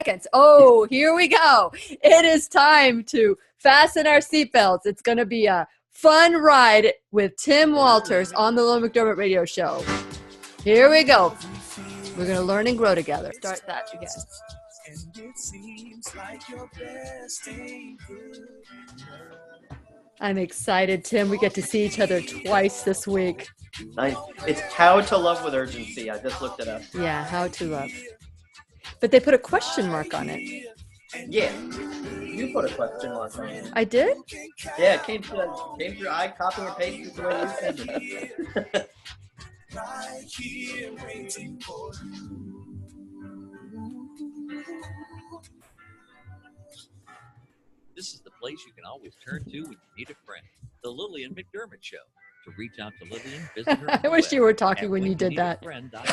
seconds. Oh, here we go. It is time to fasten our seatbelts. It's going to be a fun ride with Tim Walters on the Lillian McDermott radio show. Here we go. We're going to learn and grow together. Start that again. And it seems like your best ain't good. I'm excited, Tim. We get to see each other twice this week. Nice. It's How to Love with Urgency. I just looked it up. Yeah, How to Love. But they put a question mark on it. Yeah. You put a question mark on it. I did? Yeah, it came through. I copy and pasted it the way you sent it. Right here waiting for you. This is the place you can always turn to when you need a friend. The Lillian McDermott Show. To reach out to Lillian, visit her. I wish you were talking when you did that.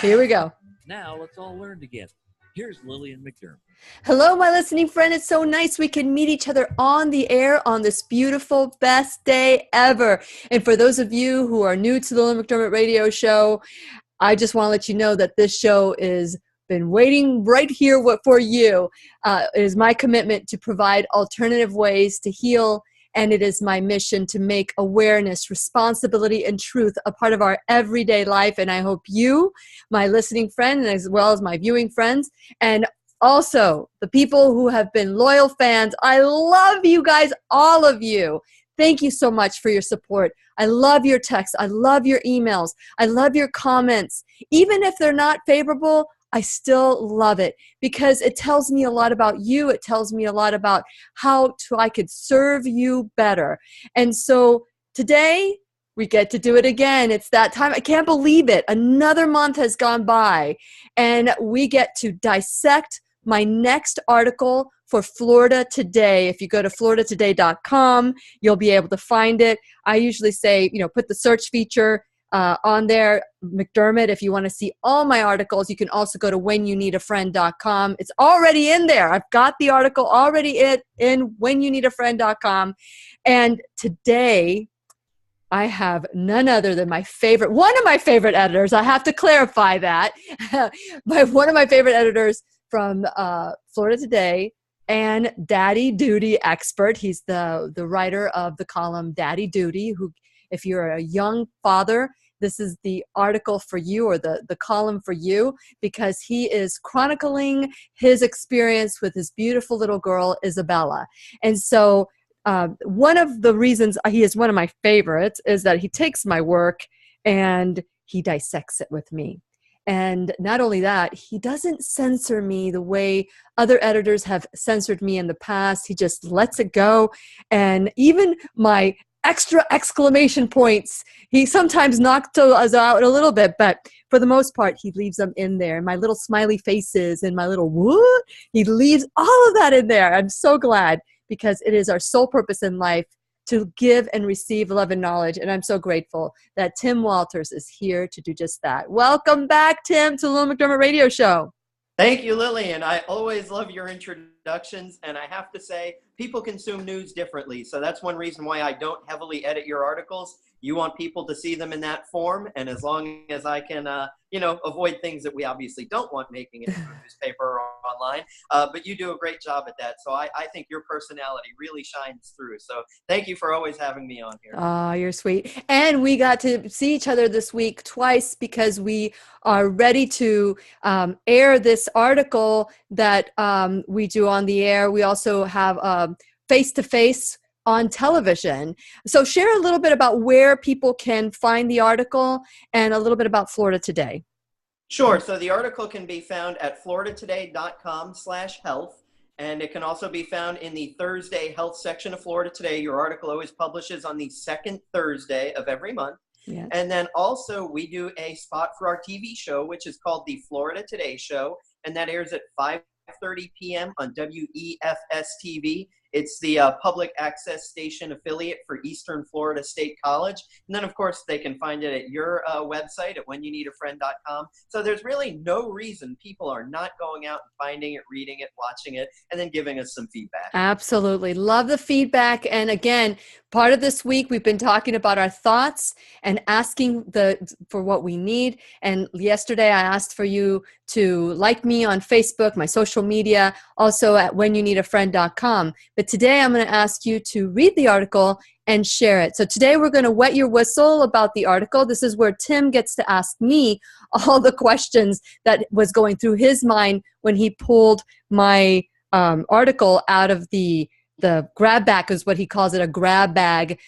Here we go. Now let's all learn together. Here's Lillian McDermott. Hello, my listening friend. It's so nice we can meet each other on the air on this beautiful, best day ever. And for those of you who are new to the Lillian McDermott radio show, I just want to let you know that this show is been waiting right here for you. It is my commitment to provide alternative ways to heal, and it is my mission to make awareness, responsibility, and truth a part of our everyday life. And I hope you, my listening friend, as well as my viewing friends, and also the people who have been loyal fans, I love you guys, all of you. Thank you so much for your support. I love your texts. I love your emails. I love your comments. Even if they're not favorable, I still love it because it tells me a lot about you. It tells me a lot about how I could serve you better. And so today we get to do it again. It's that time. I can't believe it. Another month has gone by and we get to dissect my next article for Florida Today. If you go to floridatoday.com, you'll be able to find it. I usually say, put the search feature on there, McDermott. If you want to see all my articles, you can also go to whenyouneedafriend.com. It's already in there. I've got the article already in whenyouneedafriend.com. And today I have none other than one of my favorite editors. I have to clarify that. One of my favorite editors from Florida Today and Daddy Duty expert. He's the writer of the column Daddy Duty, who, if you're a young father, this is the article for you or the column for you because he is chronicling his experience with his beautiful little girl, Isabella. And so one of the reasons he is one of my favorites is that he takes my work and he dissects it with me. And not only that, he doesn't censor me the way other editors have censored me in the past. He just lets it go. And even my extra exclamation points, he sometimes knocks us out a little bit, but for the most part, he leaves them in there. My little smiley faces and my little woo, he leaves all of that in there. I'm so glad because it is our sole purpose in life to give and receive love and knowledge. And I'm so grateful that Tim Walters is here to do just that. Welcome back, Tim, to the Lillian McDermott Radio Show. Thank you, Lillian. I always love your introductions, and I have to say, people consume news differently. So that's one reason why I don't heavily edit your articles. You want people to see them in that form, and as long as I can, avoid things that we obviously don't want making it into a newspaper or online, but you do a great job at that. So I think your personality really shines through. So thank you for always having me on here. Oh, you're sweet. And we got to see each other this week twice because we are ready to air this article that we do on the air. We also have face-to-face on television. So share a little bit about where people can find the article and a little bit about Florida Today. Sure. So the article can be found at floridatoday.com/health. And it can also be found in the Thursday health section of Florida Today. Your article always publishes on the second Thursday of every month. Yes. And then also we do a spot for our TV show, which is called the Florida Today Show. And that airs at 5:30 p.m. on WEFS TV. It's the public access station affiliate for Eastern Florida State College. And then, of course, they can find it at your website at whenyouneedafriend.com. So there's really no reason people are not going out and finding it, reading it, watching it, and then giving us some feedback. Absolutely. Love the feedback. And again, part of this week, we've been talking about our thoughts and asking for what we need. And yesterday I asked for you to like me on Facebook, my social media, also at whenyouneedafriend.com. But today I'm going to ask you to read the article and share it. So today we're going to wet your whistle about the article. This is where Tim gets to ask me all the questions that was going through his mind when he pulled my article out of the grab bag, is what he calls it, a grab bag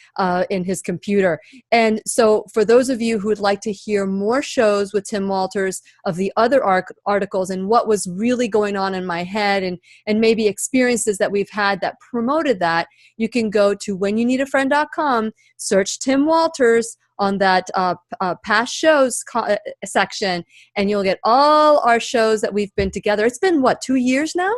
in his computer. And so for those of you who would like to hear more shows with Tim Walters of the other articles and what was really going on in my head and maybe experiences that we've had that promoted that, you can go to whenyouneedafriend.com, search Tim Walters on that past shows section, and you'll get all our shows that we've been together. It's been, what, 2 years now?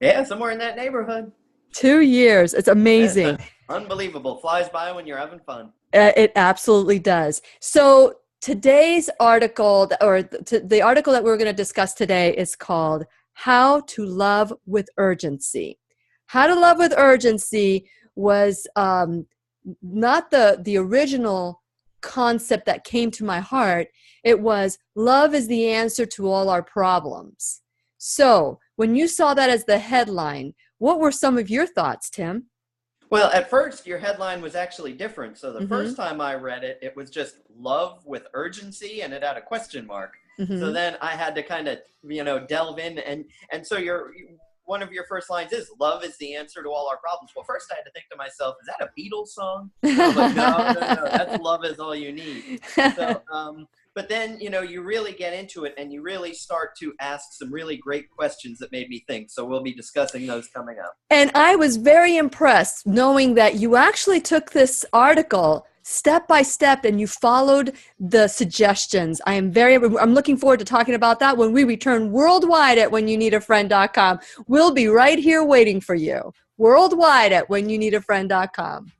Yeah, somewhere in that neighborhood. 2 years. It's amazing. Unbelievable. Flies by when you're having fun. It absolutely does. So today's article, or the article that we're going to discuss today, is called How to Love with Urgency. How to Love with Urgency was not the original concept that came to my heart. It was love is the answer to all our problems. So when you saw that as the headline, what were some of your thoughts, Tim? Well, at first, your headline was actually different. So the first time I read it, it was just love with urgency, and it had a question mark. So then I had to kind of, delve in. And so one of your first lines is, love is the answer to all our problems. Well, first I had to think to myself, is that a Beatles song? I was like, no, that's love is all you need. So, but then, you really get into it and you really start to ask some really great questions that made me think. So we'll be discussing those coming up. And I was very impressed knowing that you actually took this article step by step and you followed the suggestions. I'm looking forward to talking about that when we return worldwide at whenyouneedafriend.com. We'll be right here waiting for you. Worldwide at whenyouneedafriend.com.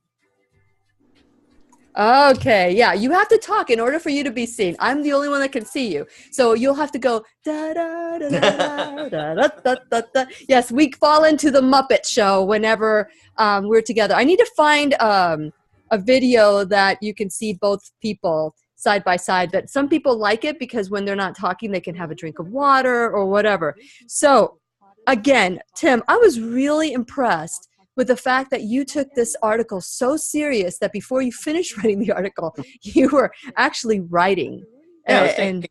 Okay, yeah, you have to talk in order for you to be seen. I'm the only one that can see you. So you'll have to go, da, da, da, da, da, da, da, da, da. Yes, we fall into the Muppet Show whenever we're together. I need to find a video that you can see both people side by side, but some people like it because when they're not talking, they can have a drink of water or whatever. So again, Tim, I was really impressed with the fact that you took this article so serious that before you finished writing the article, you were actually writing. Yeah, I was taking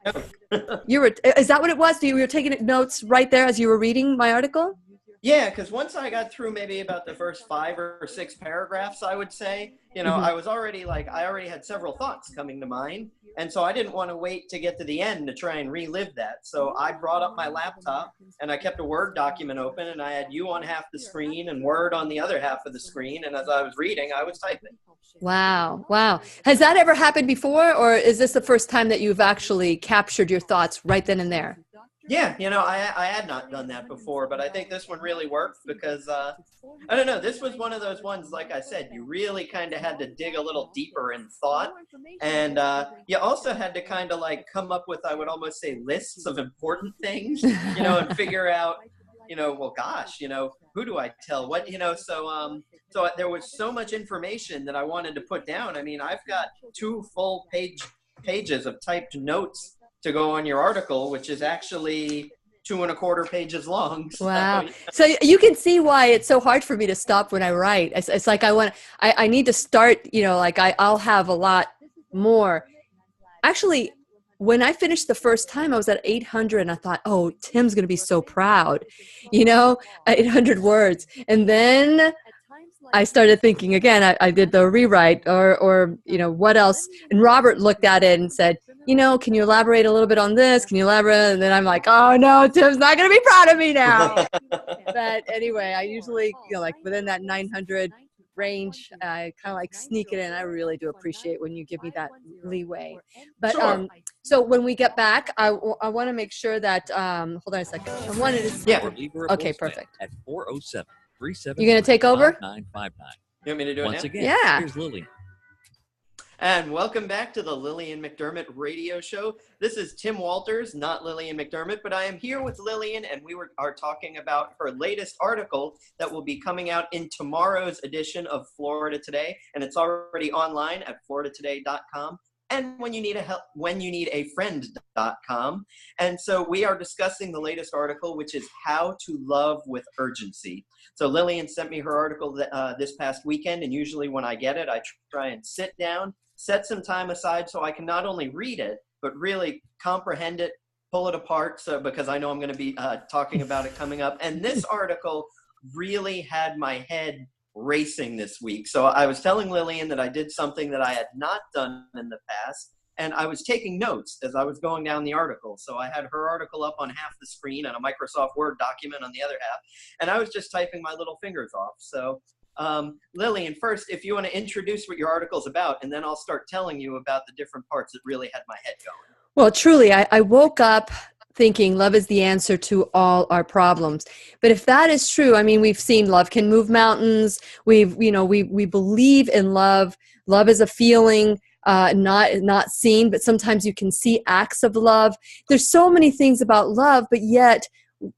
notes. Is that what it was? You were taking notes right there as you were reading my article? Yeah, because once I got through maybe about the first 5 or 6 paragraphs, I would say, I was already I already had several thoughts coming to mind. And so I didn't want to wait to get to the end to try and relive that. So I brought up my laptop and I kept a Word document open and I had you on half the screen and Word on the other half of the screen. And as I was reading, I was typing. Wow. Wow. Has that ever happened before, or is this the first time that you've actually captured your thoughts right then and there? Yeah, I had not done that before, but I think this one really worked because, I don't know, this was one of those ones, like I said, you really kind of had to dig a little deeper in thought, and you also had to kind of come up with, I would almost say, lists of important things, and figure out, well, gosh, who do I tell? What, so there was so much information that I wanted to put down. I mean, I've got 2 full pages of typed notes to go on your article, which is actually 2 1/4 pages long. So, wow. So you can see why it's so hard for me to stop when I write. It's like I need to start, I'll have a lot more. Actually, when I finished the first time, I was at 800 and I thought, oh, Tim's going to be so proud, 800 words. And then I started thinking again, I did the rewrite or what else? And Robert looked at it and said, can you elaborate a little bit on this? Can you elaborate? And then I'm like, oh no, Tim's not going to be proud of me now. But anyway, I usually, within that 900 range, I kind of sneak it in. I really do appreciate when you give me that leeway. But sure. So when we get back, I want to make sure that, hold on a second. I wanted to yeah. Okay, perfect. At 407 373 You gonna take over? 5959. You want me to do it Once now? again, Yeah. here's Lillian. And welcome back to the Lillian McDermott radio show. This is Tim Walters, not Lillian McDermott, but I am here with Lillian, and we are talking about her latest article that will be coming out in tomorrow's edition of Florida Today, and it's already online at floridatoday.com. And when you need a friend.com. And so we are discussing the latest article, which is How to Love with Urgency. So Lillian sent me her article this past weekend, and usually when I get it, I try and sit down, set some time aside so I can not only read it, but really comprehend it, pull it apart, because I know I'm going to be talking about it coming up. And this article really had my head racing this week. So I was telling Lillian that I did something that I had not done in the past, and I was taking notes as I was going down the article. So I had her article up on half the screen and a Microsoft Word document on the other half, and I was just typing my little fingers off. So Lillian, first, if you want to introduce what your article's about, and then I'll start telling you about the different parts that really had my head going. Well, truly, I woke up thinking love is the answer to all our problems. But if that is true, I mean, we've seen love can move mountains. We believe in love. Love is a feeling, not seen, but sometimes you can see acts of love. There's so many things about love, but yet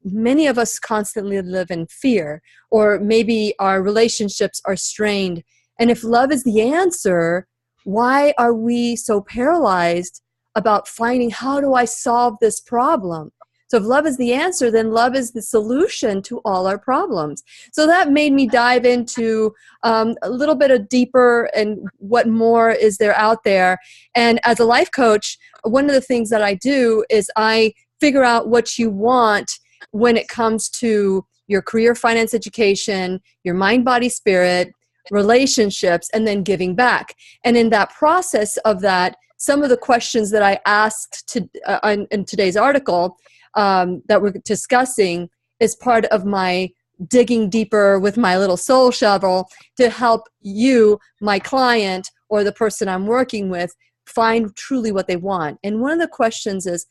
many of us constantly live in fear, or maybe our relationships are strained. And if love is the answer, why are we so paralyzed about finding, how do I solve this problem? So if love is the answer, then love is the solution to all our problems. So that made me dive into a little bit of deeper and what more is there out there. And as a life coach, one of the things that I do is I figure out what you want when it comes to your career, finance, education, your mind, body, spirit, relationships, and then giving back. And in that process of that, some of the questions that I asked in today's article that we're discussing is part of my digging deeper with my little soul shovel to help you, my client, or the person I'm working with, find truly what they want. And one of the questions is,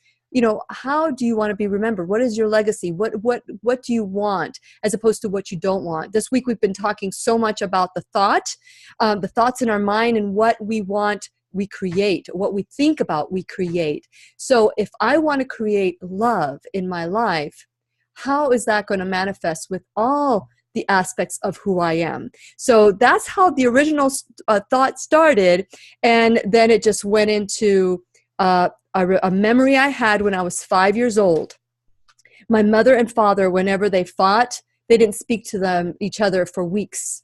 how do you want to be remembered? What is your legacy? What do you want, as opposed to what you don't want? This week we've been talking so much about the thoughts in our mind, and what we want we create. What we think about, we create. So if I want to create love in my life, how is that going to manifest with all the aspects of who I am? So that's how the original thought started. And then it just went into a memory I had when I was 5 years old. My mother and father, whenever they fought, they didn't speak to each other for weeks.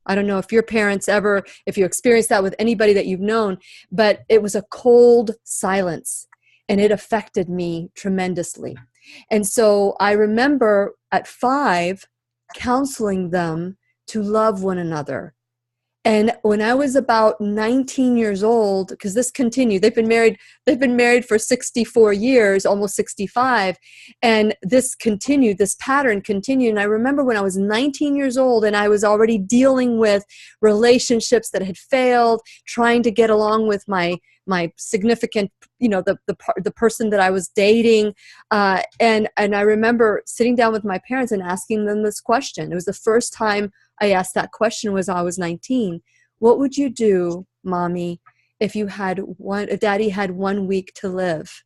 I don't know if your parents if you experienced that with anybody that you've known, but it was a cold silence, and it affected me tremendously. And so I remember at 5 counseling them to love one another. And when I was about 19 years old, because this continued, they've been married for 64 years, almost 65. And this pattern continued. And I remember when I was 19 years old and I was already dealing with relationships that had failed, trying to get along with my significant, the person that I was dating. And I remember sitting down with my parents and asking them this question. It was the first time I asked that question was I was 19. What would you do, Mommy, if Daddy had 1 week to live?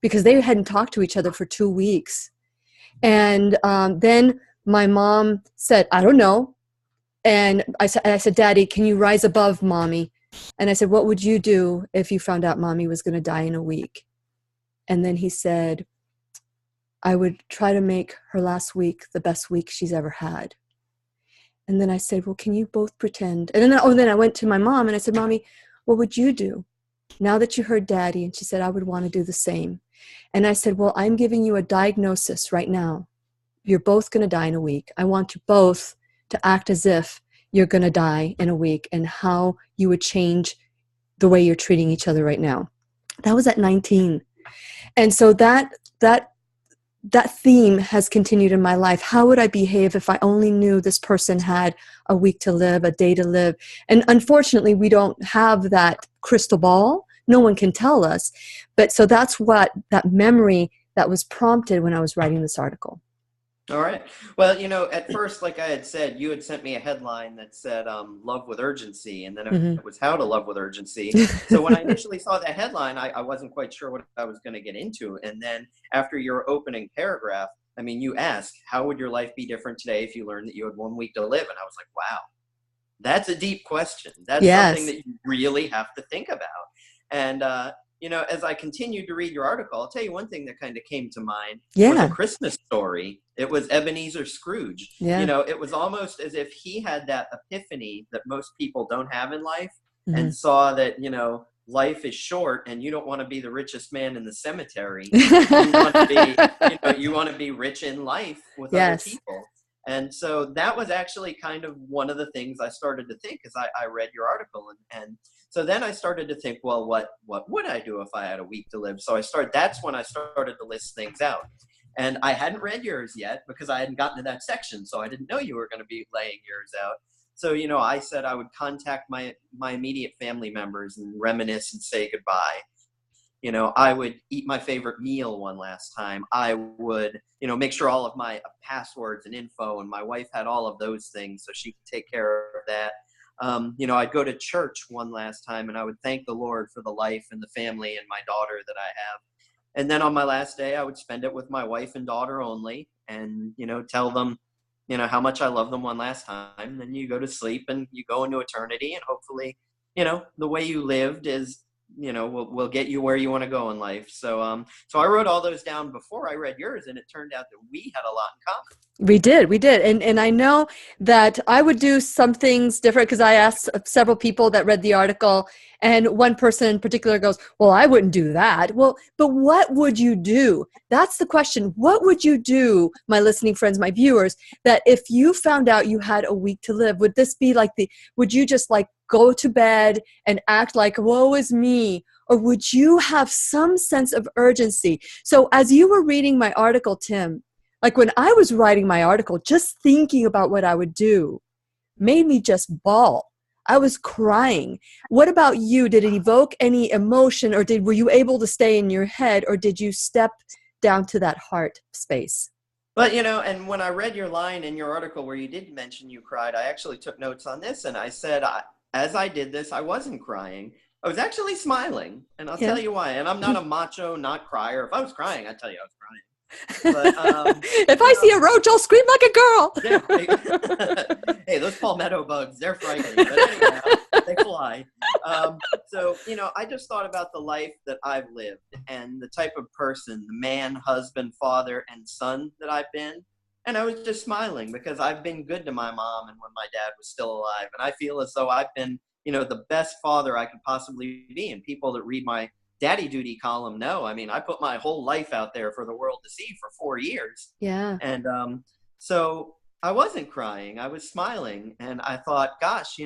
Because they hadn't talked to each other for 2 weeks. And then my mom said, I don't know. And I said, Daddy, can you rise above Mommy? And I said, what would you do if you found out Mommy was going to die in a week? And then he said, I would try to make her last week the best week she's ever had. And then I said, well, can you both pretend? And then I went to my mom and I said, Mommy, what would you do now that you heard Daddy? And she said, I would want to do the same. And I said, well, I'm giving you a diagnosis right now. You're both going to die in a week. I want you both to act as if you're going to die in a week, and how you would change the way you're treating each other right now. That was at 19. And so that theme has continued in my life. How would I behave if I only knew this person had a week to live, a day to live? And unfortunately, we don't have that crystal ball. No one can tell us. But so that's what that memory that was prompted when I was writing this article. All right. Well, at first, like I had said, you had sent me a headline that said love with urgency, and then Hmm. it was how to love with urgency. So when I initially saw that headline, I wasn't quite sure what I was going to get into. And then after your opening paragraph, I mean, you ask, how would your life be different today if you learned that you had 1 week to live? And I was like, wow, that's a deep question. That's something Yes. that you really have to think about. And, as I continued to read your article, I'll tell you one thing that kind of came to mind was A Yeah. Christmas Story. It was Ebenezer Scrooge. Yeah. It was almost as if he had that epiphany that most people don't have in life, Hmm. and saw that, life is short and you don't want to be the richest man in the cemetery. You want to be, you want to be rich in life with other Yes. people. And so that was actually kind of one of the things I started to think as I read your article. And so then I started to think, well, what would I do if I had a week to live? So that's when I started to list things out. And I hadn't read yours yet because I hadn't gotten to that section. So I didn't know you were going to be laying yours out. So, I said I would contact my immediate family members and reminisce and say goodbye. I would eat my favorite meal one last time. I would, make sure all of my passwords and info, and my wife had all of those things so she could take care of that. I'd go to church one last time and I would thank the Lord for the life and the family and my daughter that I have. And then on my last day, I would spend it with my wife and daughter only and, tell them, how much I love them one last time. Then you go to sleep and you go into eternity, and hopefully, the way you lived is, will get you where you want to go in life. So I wrote all those down before I read yours, and it turned out that we had a lot in common. We did. And I know that I would do some things different because I asked several people that read the article, and one person in particular goes, well, I wouldn't do that. Well, but what would you do? That's the question. What would you do, my listening friends, my viewers, that if you found out you had a week to live, would this be like would you just like go to bed and act like, woe is me? Or would you have some sense of urgency? So as you were reading my article, Tim, like when I was writing my article, just thinking about what I would do made me just bawl. I was crying. What about you? Did it evoke any emotion, or were you able to stay in your head, or did you step down to that heart space? But, and when I read your line in your article where you did mention you cried, I actually took notes on this, and I said, as I did this, I wasn't crying. I was actually smiling, and I'll tell you why. And I'm not a macho, not crier. If I was crying, I'd tell you I was crying. But if I see a roach, I'll scream like a girl. Yeah, hey, those palmetto bugs, they're frightening, but anyhow, they fly. So, I just thought about the life that I've lived and the type of person, the man, husband, father, and son that I've been. And I was just smiling because I've been good to my mom and when my dad was still alive. And I feel as though I've been, the best father I could possibly be. And people that read my daddy duty column know. I mean, I put my whole life out there for the world to see for 4 years. Yeah. And so I wasn't crying. I was smiling. And I thought, gosh,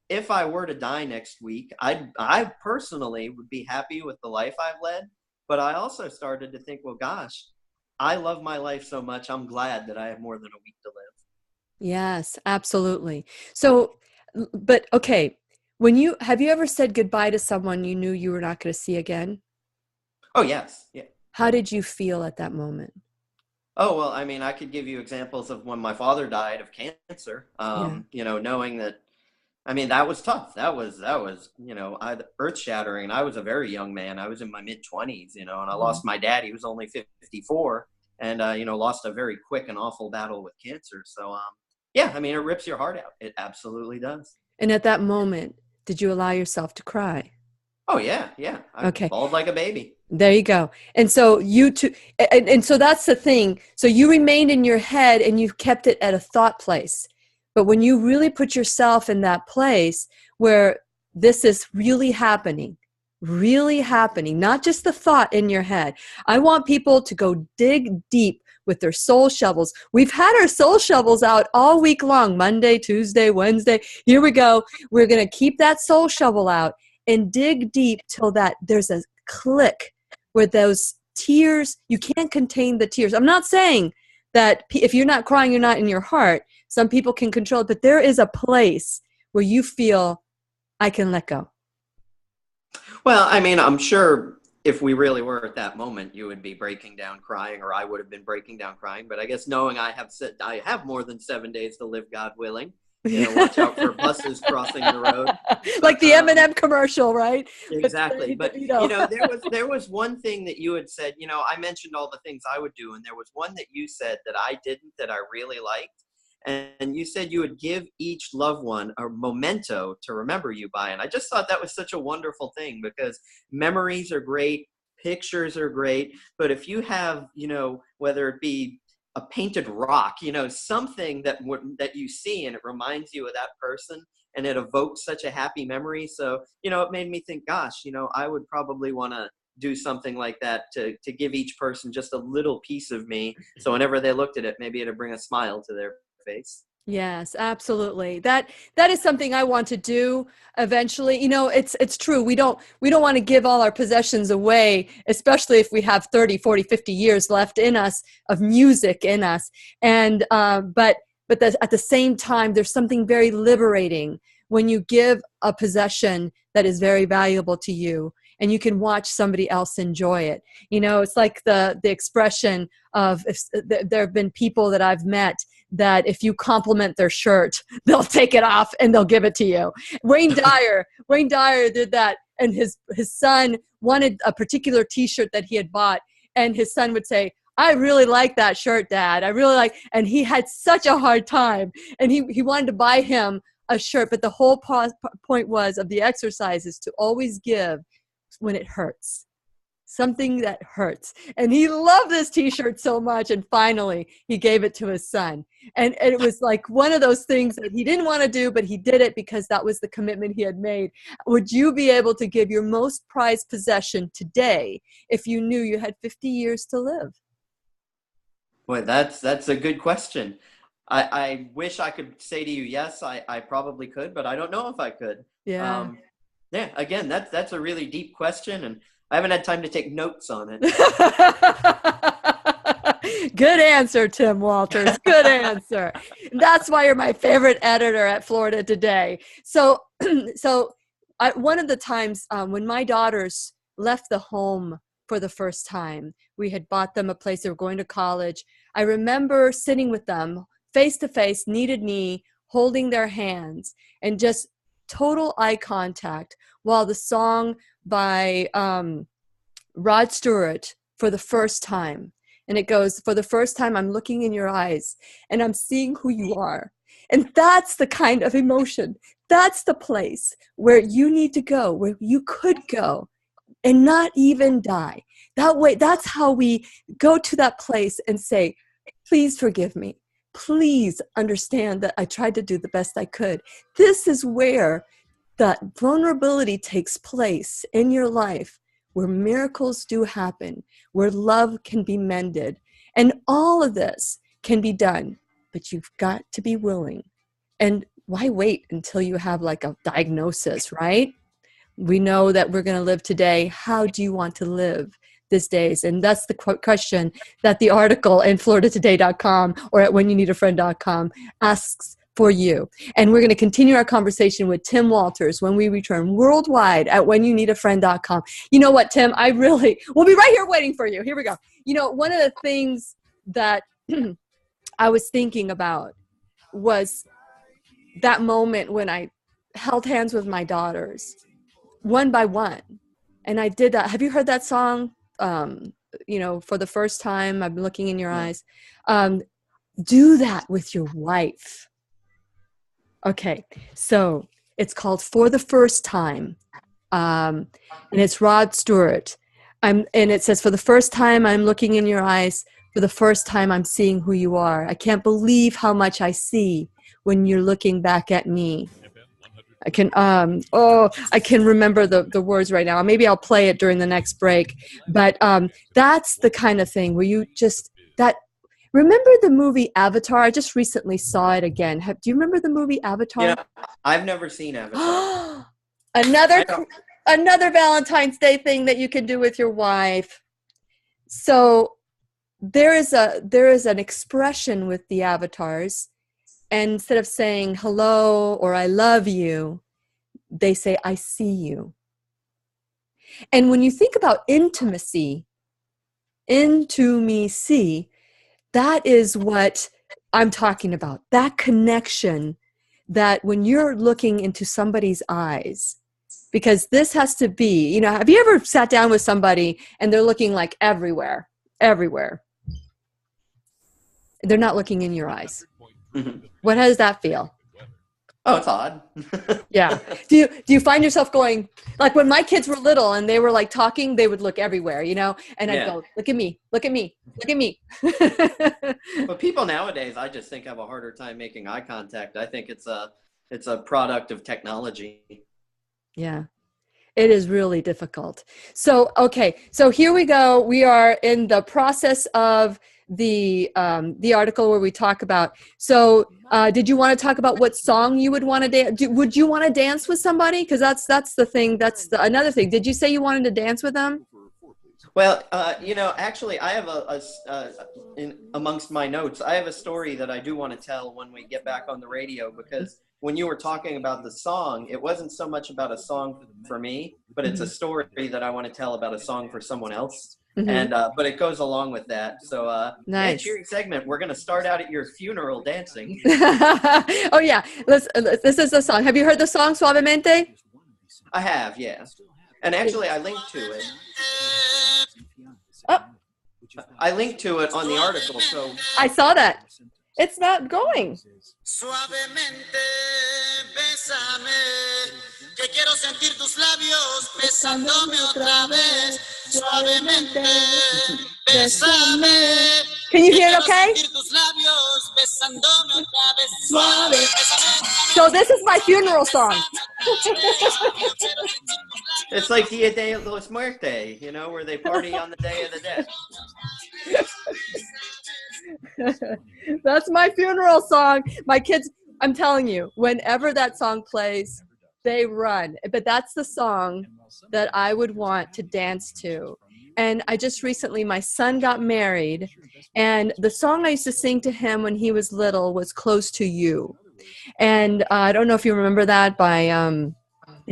if I were to die next week, I personally would be happy with the life I've led. But I also started to think, well, gosh, I love my life so much. I'm glad that I have more than a week to live. Yes, absolutely. So, but okay. Have you ever said goodbye to someone you knew you were not going to see again? Oh, yes. Yeah. How did you feel at that moment? Oh, well, I mean, I could give you examples of when my father died of cancer, knowing that, I mean, that was tough. That was, earth shattering. And I was a very young man. I was in my mid 20s, and I lost my dad. He was only 54 and, lost a very quick and awful battle with cancer. So, yeah, I mean, it rips your heart out. It absolutely does. And at that moment, did you allow yourself to cry? Oh, yeah. I Okay. bawled like a baby. There you go. And so you two, and so that's the thing. So you remained in your head and you kept it at a thought place. But when you really put yourself in that place where this is really happening, not just the thought in your head. I want people to go dig deep with their soul shovels. We've had our soul shovels out all week long, Monday, Tuesday, Wednesday. Here we go. We're going to keep that soul shovel out and dig deep till that there's a click where those tears, you can't contain the tears. I'm not saying that if you're not crying, you're not in your heart. Some people can control it, but there is a place where you feel I can let go. Well, I mean, I'm sure if we really were at that moment, you would be breaking down crying, or I would have been breaking down crying. But I guess knowing I have more than 7 days to live, God willing, watch out for buses crossing the road. Like the M&M commercial, right? Exactly. But there was one thing that you had said, I mentioned all the things I would do, and there was one that you said that I didn't, that I really liked. And you said you would give each loved one a memento to remember you by. And I just thought that was such a wonderful thing, because memories are great, pictures are great, but if you have, whether it be a painted rock, something that you see and it reminds you of that person and it evokes such a happy memory. So, it made me think, gosh, I would probably want to do something like that to give each person just a little piece of me. So whenever they looked at it, maybe it'd bring a smile to their face. Yes, absolutely. That is something I want to do eventually. It's true. We don't want to give all our possessions away, especially if we have 30, 40, 50 years left in us of music in us. And but at the same time, there's something very liberating when you give a possession that is very valuable to you, and you can watch somebody else enjoy it. It's like the expression of, if there have been people that I've met that if you compliment their shirt, they'll take it off and they'll give it to you. Wayne Dyer did that, and his son wanted a particular T-shirt that he had bought, and his son would say, "I really like that shirt, Dad. I really like," and he had such a hard time, and he wanted to buy him a shirt, but the whole point of the exercise is to always give when it hurts. Something that hurts. And he loved this T-shirt so much, and finally he gave it to his son. And it was like one of those things that he didn't want to do, but he did it because that was the commitment he had made. Would you be able to give your most prized possession today if you knew you had 50 years to live? Boy, that's a good question. I wish I could say to you, yes, I probably could, but I don't know if I could. Yeah. Yeah, again, that's a really deep question, and I haven't had time to take notes on it. Good answer, Tim Walters. Good answer. That's why you're my favorite editor at Florida Today. So one of the times when my daughters left the home for the first time, we had bought them a place. They were going to college. I remember sitting with them face to face, knee to knee, holding their hands, and just total eye contact while the song by Rod Stewart, "For the First Time," and it goes, "For the first time, I'm looking in your eyes and I'm seeing who you are." And that's the kind of emotion. That's the place where you need to go, where you could go and not even die. That way, that's how we go to that place and say, "Please forgive me. Please understand that I tried to do the best I could." This is where that vulnerability takes place in your life, where miracles do happen, where love can be mended. And all of this can be done, but you've got to be willing. And why wait until you have like a diagnosis, right? We know that we're going to live today. How do you want to live these days? And that's the question that the article in floridatoday.com or at whenyounneedafriend.com asks for you. And we're going to continue our conversation with Tim Walters when we return worldwide at whenyounneedafriend.com. You know what, Tim? we'll be right here waiting for you. Here we go. One of the things that I was thinking about was that moment when I held hands with my daughters one by one. And I did that. Have you heard that song? For the first time, I'm looking in your eyes. Do that with your wife. Okay, so it's called "For the First Time," and it's Rod Stewart. And it says, "For the first time, I'm looking in your eyes. For the first time, I'm seeing who you are. I can't believe how much I see when you're looking back at me." I can remember the words right now. Maybe I'll play it during the next break. But that's the kind of thing where you just remember the movie Avatar? I just recently saw it again. Do you remember the movie Avatar? I've never seen Avatar. Another Valentine's Day thing that you can do with your wife. So there is an expression with the avatars, and instead of saying hello or I love you, they say I see you. And when you think about intimacy, that is what I'm talking about. That connection, that when you're looking into somebody's eyes, because this has to be, you know, have you ever sat down with somebody and they're looking like everywhere? They're not looking in your eyes. Mhm. What does that feel? Oh, it's odd. Yeah. Do you find yourself going, like when my kids were little and they were like talking, they would look everywhere, you know, and I'd go, look at me. But people nowadays, I just think, have a harder time making eye contact. I think it's a product of technology. Yeah. It is really difficult. So, okay. So here we go. We are in the process of the article where we talk about, so did you want to talk about what song you would want to dance? Would you want to dance with somebody? Because that's the thing. Another thing. Did you say you wanted to dance with them? Well, you know, actually, I have amongst my notes, I have a story that I do want to tell when we get back on the radio, because when you were talking about the song, it wasn't so much about a song for me, but it's a story that I want to tell about a song for someone else. Mm-hmm. And but it goes along with that. So nice. Cheery segment. We're going to start out at your funeral dancing. Oh yeah, this is the song. Have you heard the song Suavemente? I have, yeah. And actually, I linked to it. Oh. I linked to it on the article, so I saw that. It's not going. Suavemente, bésame, que quiero sentir tus labios besándome otra vez. Suavemente, bésame. Can you hear it okay? So this is my funeral song. It's like Dia de los Muertos, you know, where they party on the Day of the Dead. That's my funeral song. My kids, I'm telling you, whenever that song plays, they run. But that's the song that I would want to dance to. And I just recently, my son got married, and the song I used to sing to him when he was little was Close to You. And I don't know if you remember that by, you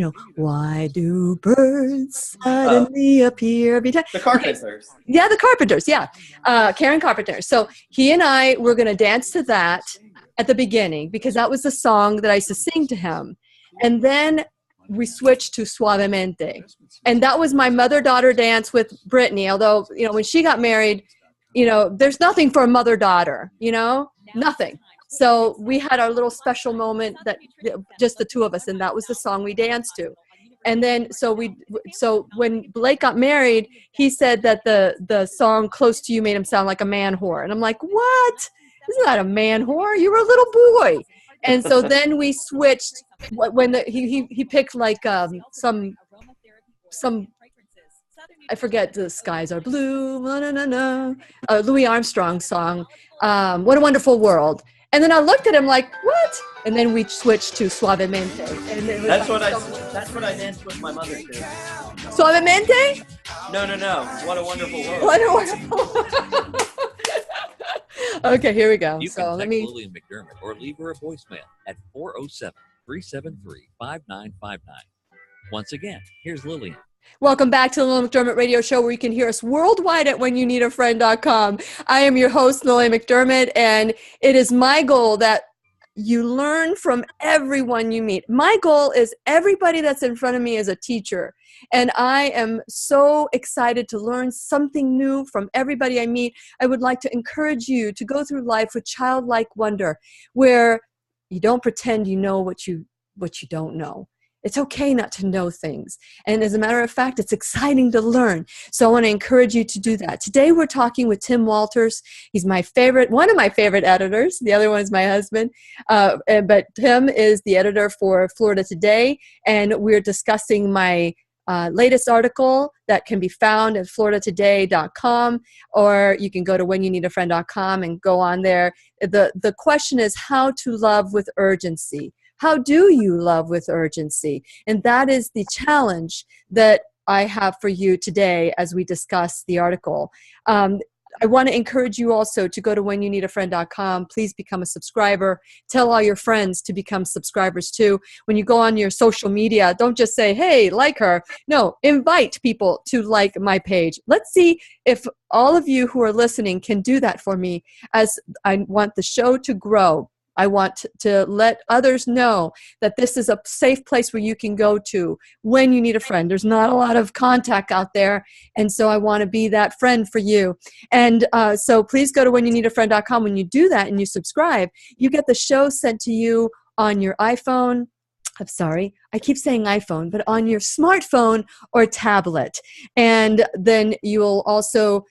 know, why do birds suddenly appear every time? The Carpenters. Yeah, the Carpenters, yeah. Karen Carpenter. So he and I were going to dance to that at the beginning, because that was the song that I used to sing to him. And then we switched to Suavemente. And that was my mother-daughter dance with Brittany. Although, you know, when she got married, you know, there's nothing for a mother-daughter, you know, nothing. So we had our little special moment, that just the two of us, and that was the song we danced to. And then, so when Blake got married, he said that the song Close to You made him sound like a man whore. And I'm like, what? Isn't that a man whore? You were a little boy. And so then we switched when he picked like some I forget, the skies are blue, na na na, Louis Armstrong song, What a Wonderful World. And then I looked at him like, what? And then we switched to Suavemente. And it was that's what I danced with my mother to. Suavemente? No. What a Wonderful World. What a wonderful world. Okay, here we go. You so can let text me. Lillian McDermott or leave her a voicemail at 407-373-5959. Once again, here's Lillian. Welcome back to the Lillian McDermott Radio Show, where you can hear us worldwide at whenyouneedafriend.com. I am your host, Lillian McDermott, and it is my goal that you learn from everyone you meet. My goal is everybody that's in front of me is a teacher, and I am so excited to learn something new from everybody I meet. I would like to encourage you to go through life with childlike wonder, where you don't pretend you know what you don't know. It's okay not to know things. And as a matter of fact, it's exciting to learn. So I want to encourage you to do that. Today we're talking with Tim Walters. He's one of my favorite editors. The other one is my husband. But Tim is the editor for Florida Today. And we're discussing my latest article that can be found at floridatoday.com, or you can go to whenyouneedafriend.com and go on there. The question is how to love with urgency. How do you love with urgency? And that is the challenge that I have for you today as we discuss the article. I want to encourage you also to go to whenyouneedafriend.com. Please become a subscriber. Tell all your friends to become subscribers too. When you go on your social media, don't just say, hey, like her. No, invite people to like my page. Let's see if all of you who are listening can do that for me, as I want the show to grow. I want to let others know that this is a safe place where you can go to when you need a friend. There's not a lot of contact out there, and so I want to be that friend for you. And so please go to whenyouneedafriend.com. When you do that and you subscribe, you get the show sent to you on your iPhone. I'm sorry, I keep saying iPhone, but on your smartphone or tablet. And then you'll also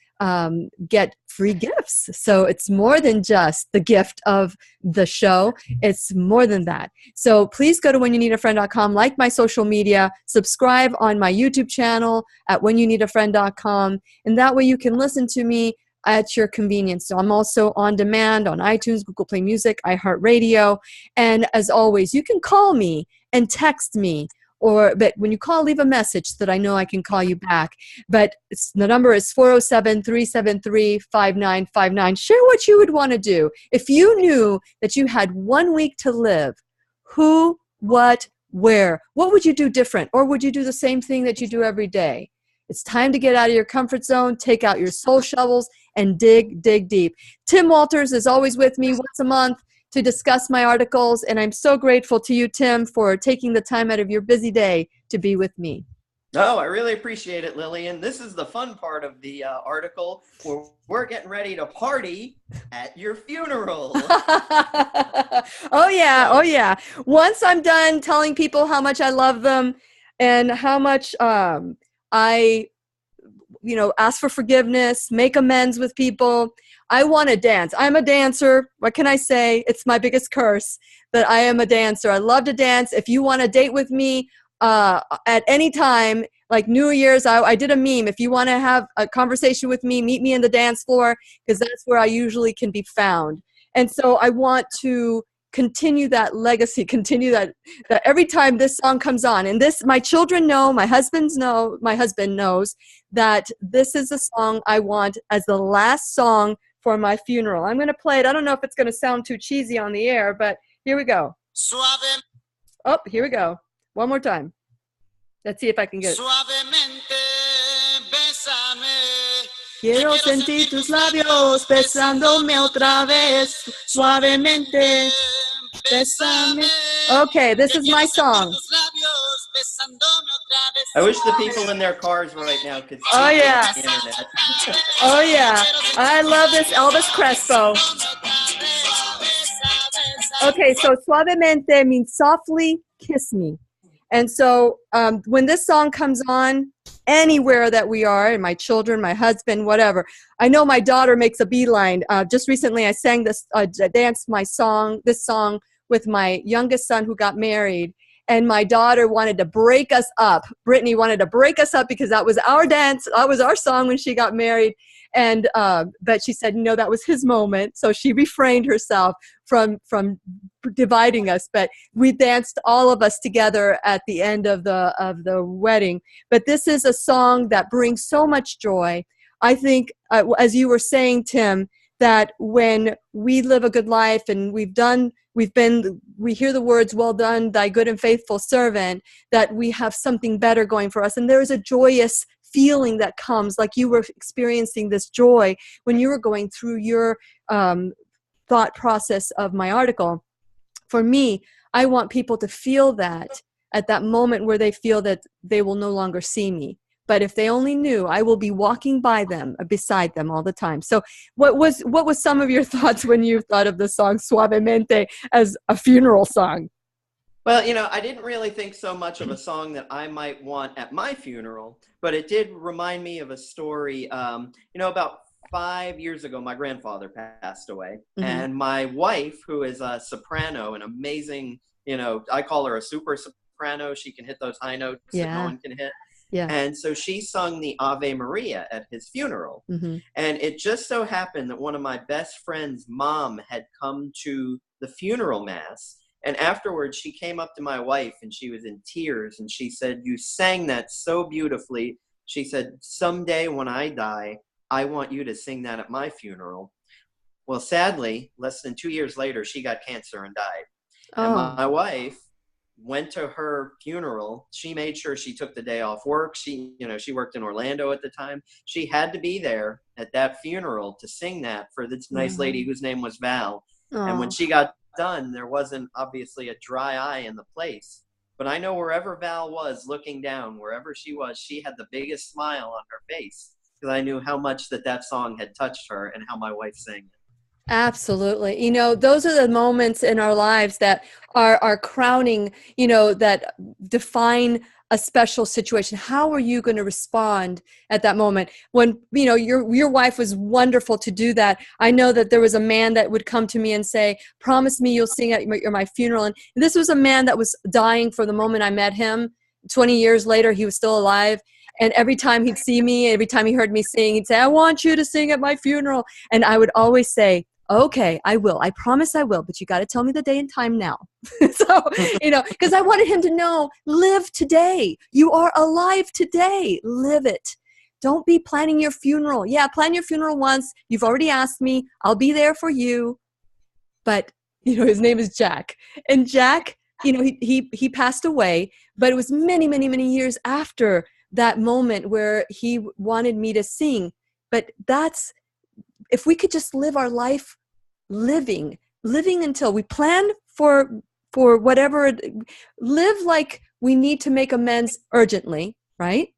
get free gifts. So it's more than just the gift of the show. It's more than that. So please go to whenyouneedafriend.com, like my social media, subscribe on my YouTube channel at whenyouneedafriend.com, and that way you can listen to me at your convenience. So I'm also on demand on iTunes, Google Play Music, iHeartRadio. And as always, you can call me and text me, but when you call, leave a message so that I know I can call you back. But the number is 407-373-5959. Share what you would want to do. If you knew that you had 1 week to live, who, what, where, what would you do different? Or would you do the same thing that you do every day? It's time to get out of your comfort zone, take out your soul shovels, and dig deep. Tim Walters is always with me once a month to discuss my articles, and I'm so grateful to you, Tim, for taking the time out of your busy day to be with me. Oh, I really appreciate it, Lillian. This is the fun part of the article where we're getting ready to party at your funeral. Oh, yeah. Once I'm done telling people how much I love them and how much I ask for forgiveness, make amends with people, I want to dance. I'm a dancer. What can I say? It's my biggest curse that I am a dancer. I love to dance. If you want to date with me at any time, like New Year's, I did a meme. If you want to have a conversation with me, meet me in the dance floor, because that's where I usually can be found. And so I want to continue that legacy, continue that every time this song comes on. And this, my children know, my husband knows that this is a song I want as the last song for my funeral. I'm going to play it. I don't know if it's going to sound too cheesy on the air, but here we go. Suave. Oh, here we go. One more time. Let's see if I can get it. Suavemente, bésame. Quiero sentir tus labios besándome otra vez. Suavemente, bésame. Okay, this is my song. I wish the people in their cars right now could see Oh, yeah. the internet. Oh, yeah. I love this Elvis Crespo. Okay, so suavemente means softly kiss me. And so when this song comes on, anywhere that we are, and my children, my husband, whatever, I know my daughter makes a beeline. Just recently I sang this, danced this song with my youngest son who got married. And my daughter wanted to break us up. Brittany wanted to break us up because that was our dance. That was our song when she got married. And but she said, that was his moment. So she refrained herself from dividing us. But we danced, all of us together at the end of the wedding. But this is a song that brings so much joy. I think, as you were saying, Tim, that when we live a good life and we hear the words, well done, thy good and faithful servant, that we have something better going for us. And there is a joyous feeling that comes, like you were experiencing this joy when you were going through your thought process of my article. For me, I want people to feel that at that moment where they feel that they will no longer see me. But if they only knew, I will be walking beside them all the time. So what was some of your thoughts when you thought of the song Suavemente as a funeral song? Well, I didn't really think so much of a song that I might want at my funeral, but it did remind me of a story. About 5 years ago, my grandfather passed away, and my wife, who is a soprano, an amazing, I call her a super soprano. She can hit those high notes that no one can hit. Yeah. And so she sung the Ave Maria at his funeral. And it just so happened that one of my best friend's mom had come to the funeral mass. And afterwards, she came up to my wife and she was in tears. And she said, "You sang that so beautifully." She said, "Someday when I die, I want you to sing that at my funeral. Well, sadly, less than 2 years later, she got cancer and died. And Oh, my wife went to her funeral. She made sure she took the day off work. She worked in Orlando at the time. She had to be there at that funeral to sing that for this nice lady whose name was Val. And when oh, she got done, there wasn't obviously a dry eye in the place. But I know wherever Val was looking down, wherever she was, she had the biggest smile on her face because I knew how much that song had touched her and how my wife sang it. absolutely. Those are the moments in our lives that are crowning, that define a special situation. How are you going to respond at that moment? When, your wife was wonderful to do that. I know that there was a man that would come to me and say, promise me you'll sing at my funeral. And this was a man that was dying from the moment I met him. 20 years later, he was still alive. And every time he'd see me, every time he heard me sing, he'd say, I want you to sing at my funeral. And I would always say, okay, I will. I promise I will, but you got to tell me the day and time now. So, because I wanted him to know, live today. You are alive today. Live it. Don't be planning your funeral. Yeah, plan your funeral once. You've already asked me. I'll be there for you. But, his name is Jack. And Jack, he passed away, but it was many, many, many years after that moment where he wanted me to sing. But if we could just live our life living until we plan for whatever, live like we need to make amends urgently, right?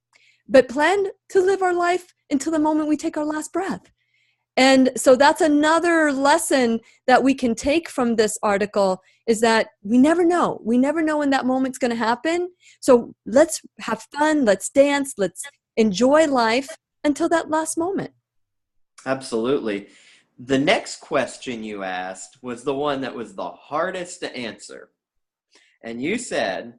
But plan to live our life until the moment we take our last breath. And so that's another lesson that we can take from this article, is that we never know. We never know when that moment's going to happen. So let's have fun, let's dance, let's enjoy life until that last moment. Absolutely. The next question you asked was the one that was the hardest to answer. And you said,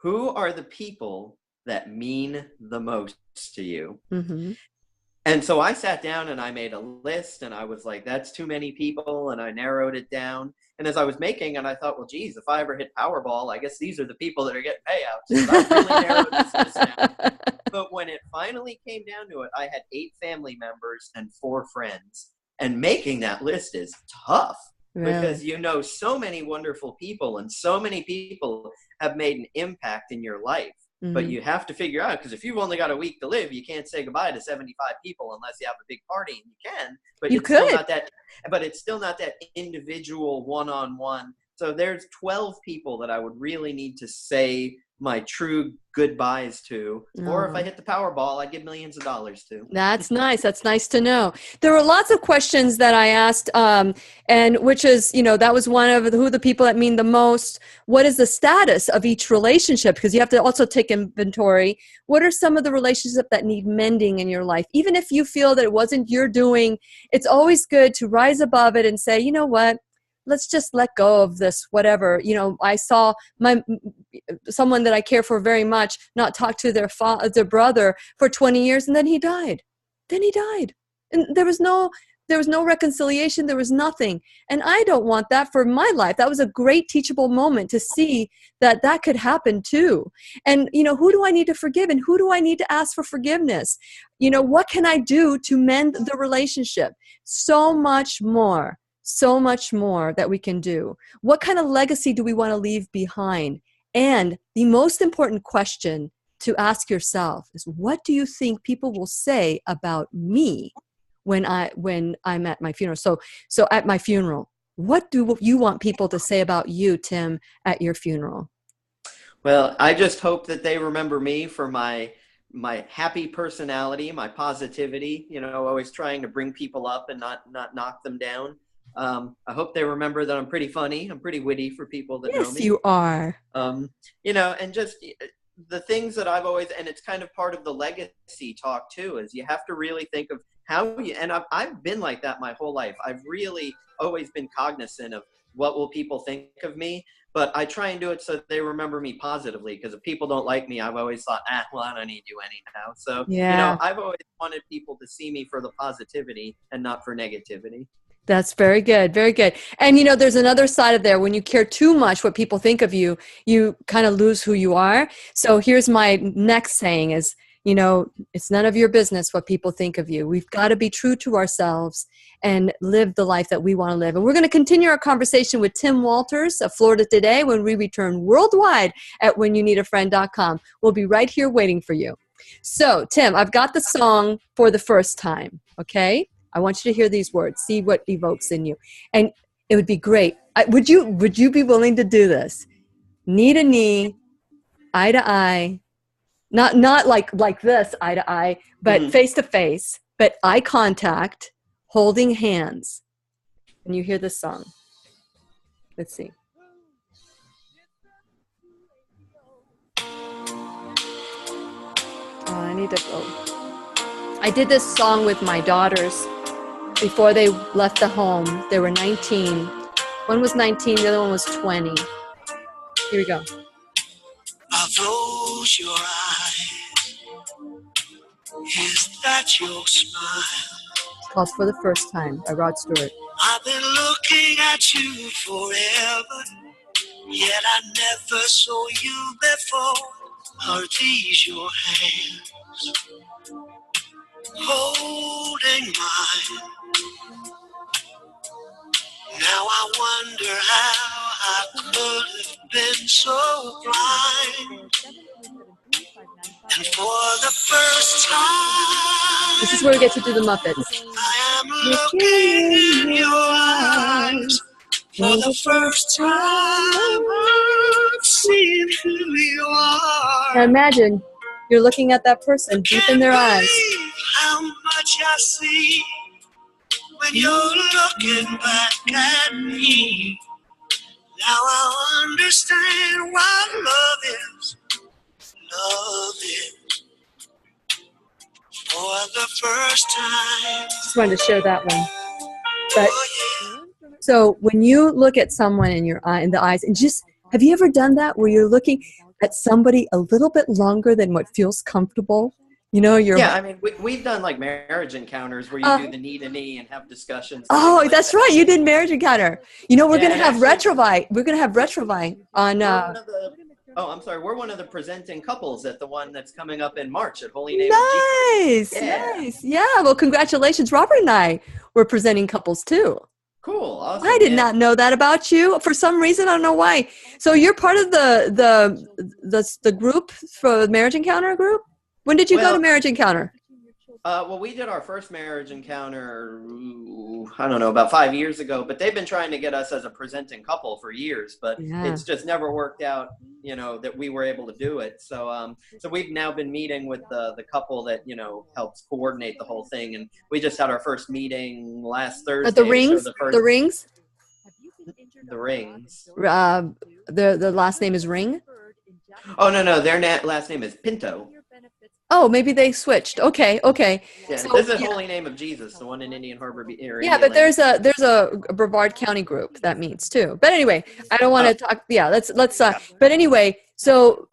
who are the people that mean the most to you? Mm-hmm. And so I sat down and I made a list and I was like, that's too many people. And I narrowed it down. And as I was making it, I thought, well, geez, if I ever hit Powerball, I guess these are the people that are getting payouts. So I really narrowed this list down. But when it finally came down to it, I had 8 family members and 4 friends. And making that list is tough because so many wonderful people and so many people have made an impact in your life. Mm-hmm. But you have to figure out, because if you've only got a week to live, you can't say goodbye to 75 people unless you have a big party, and you can. But it's still not that individual one-on-one. So there's 12 people that I would really need to say my true goodbyes to. Or if I hit the Powerball, I give millions of dollars to. That's nice. That's nice to know. There were lots of questions that I asked, and which is, that was one of who the people that mean the most. What is the status of each relationship? Because you have to also take inventory. What are some of the relationships that need mending in your life? Even if you feel that it wasn't your doing, it's always good to rise above it and say, you know what? Let's just let go of this, whatever. I saw someone that I care for very much not talk to their brother for 20 years, and then he died. And there was no reconciliation. There was nothing. And I don't want that for my life. That was a great teachable moment to see that could happen too. And, who do I need to forgive, and who do I need to ask for forgiveness? What can I do to mend the relationship? So much more that we can do. What kind of legacy do we want to leave behind? And the most important question to ask yourself is, what do you think people will say about me when I'm at my funeral? So at my funeral, what do you want people to say about you, Tim, at your funeral? Well, I just hope that they remember me for my happy personality, my positivity, always trying to bring people up and not knock them down. I hope they remember that I'm pretty funny. I'm pretty witty for people that know me. Yes, you are. And just the things that I've always, and it's kind of part of the legacy talk too, is you have to really think of how you, and I've been like that my whole life. I've really always been cognizant of what will people think of me, but I try and do it so that they remember me positively, because if people don't like me, I've always thought, well, I don't need you anyhow. So, I've always wanted people to see me for the positivity and not for negativity. That's very good. Very good. And, there's another side of there. When you care too much what people think of you, you kind of lose who you are. So here's my next saying is, you know, it's none of your business what people think of you. We've got to be true to ourselves and live the life that we want to live. And we're going to continue our conversation with Tim Walters of Florida Today when we return worldwide at whenyounneedafriend.com. We'll be right here waiting for you. So, Tim, I've got the song For the First Time, okay? I want you to hear these words, see what evokes in you. And it would be great. Would you be willing to do this? Knee to knee, eye to eye, not like this, eye to eye, but face to face, but eye contact, holding hands. And you hear this song. Let's see. Oh, I need to go. I did this song with my daughters before they left the home. They were 19. One was 19, the other one was 20. Here we go. Are those your eyes? Is that your smile? It's called For the First Time by Rod Stewart. I've been looking at you forever, yet I never saw you before. Are these your hands holding mine? Now I wonder how I could have been so blind. And for the first time, This is where we get to do the Muppets. I am looking in your eyes. For the first time, I've seen who you are. Now imagine you're looking at that person deep in their eyes. Believe how much I see when you're looking back at me. Now I understand what love is. Love is for the first time. Just wanted to share that one. But Oh, yeah. so when you look at someone in your eye, in the eyes, and just have you ever done that where you're looking at somebody a little bit longer than what feels comfortable? You know, you're. Yeah, I mean, we've done like marriage encounters where you do the knee to knee and have discussions. Oh, like that's that. right. You did marriage encounter. You know, we're Yeah, gonna and have actually- Retrovite. We're gonna have Retrovite on. I'm sorry. We're one of the presenting couples at the one that's coming up in March at Holy Name of Jesus. Nice, Yeah. nice. Yeah. Well, congratulations, Robert and I were presenting couples too. Cool. Awesome. I did yeah. not know that about you. For some reason, I don't know why. So you're part of the group for the Marriage Encounter group. When did you go Well- to Marriage Encounter? Well, we did our first marriage encounter, I don't know, about 5 years ago, but they've been trying to get us as a presenting couple for years, but Yeah. it's just never worked out, you know, that we were able to do it. So, so we've now been meeting with the couple that, you know, helps coordinate the whole thing. And we just had our first meeting last Thursday. At the to show rings. The, first, The rings. the rings. The last name is Ring. Oh, no. Their last name is Pinto. Oh, maybe they switched. Okay. Yeah, So, this is yeah. Holy Name of Jesus, the one in Indian Harbor area. Yeah, but there's a Brevard County group that meets too. But anyway, I don't want to talk. Yeah, let's. But anyway, so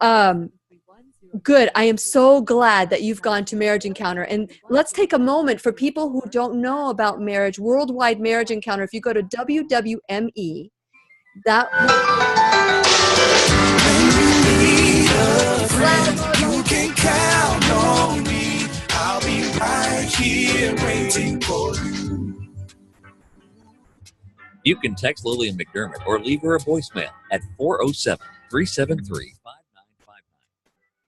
good. I am so glad that you've gone to Marriage Encounter, and let's take a moment for people who don't know about marriage. Worldwide Marriage Encounter. If you go to WWME, that. You can count on me. I'll be right here waiting for you. You can text Lillian McDermott or leave her a voicemail at 407-373-5959.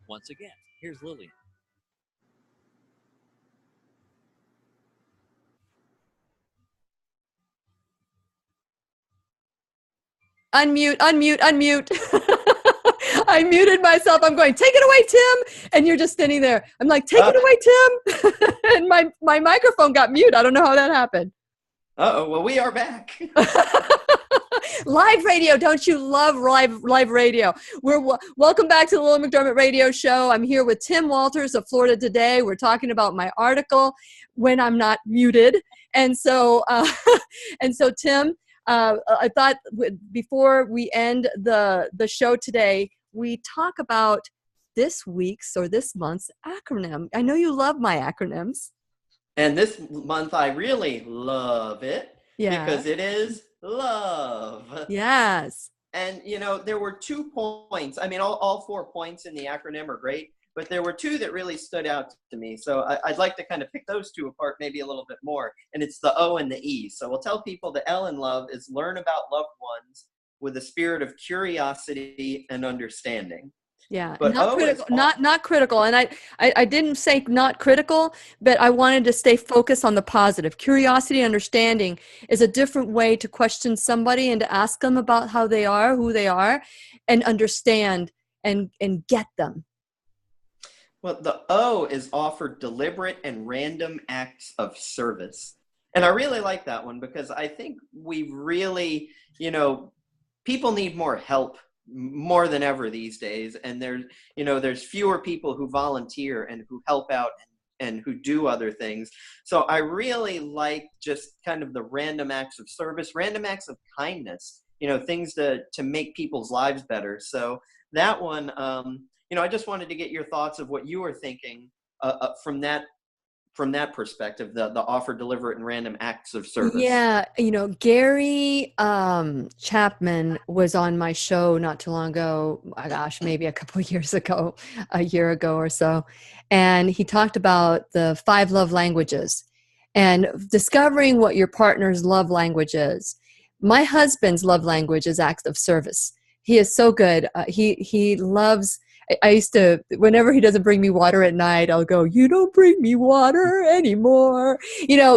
Once again, here's Lillian. Unmute. I muted myself. I'm going, take it away, Tim. And you're just standing there. I'm like, take it away, Tim. And my microphone got mute. I don't know how that happened. Uh-oh, well, we are back. Live radio. Don't you love live radio? Welcome back to the Lillian McDermott Radio Show. I'm here with Tim Walters of Florida Today. We're talking about my article, When I'm Not Muted. And so, Tim, I thought before we end the show today, we talk about this week's or this month's acronym. I know you love my acronyms. And this month, I really love it because it is love. Yes. And, you know, there were 2 points. I mean, all 4 points in the acronym are great, but there were two that really stood out to me. So I'd like to kind of pick those two apart maybe a little bit more. And it's the O and the E. So we'll tell people the L in love is learn about loved ones with a spirit of curiosity and understanding. Yeah, But not O critical, is not critical. And I didn't say not critical, but I wanted to stay focused on the positive. Curiosity, understanding is a different way to question somebody and to ask them about how they are, who they are, and understand and get them. Well, the O is offered deliberate and random acts of service. And I really like that one because I think we really, people need more help more than ever these days. And there's fewer people who volunteer and who help out and who do other things. So I really like just kind of the random acts of service, random acts of kindness, things to make people's lives better. So that one, I just wanted to get your thoughts of what you were thinking from that perspective, the offer, deliberate, and random acts of service. Yeah, Gary Chapman was on my show not too long ago. My gosh, maybe a couple of years ago, a year ago or so. And he talked about the 5 love languages and discovering what your partner's love language is. My husband's love language is acts of service. He is so good. He loves... I used to, whenever he doesn't bring me water at night, I'll go, you don't bring me water anymore.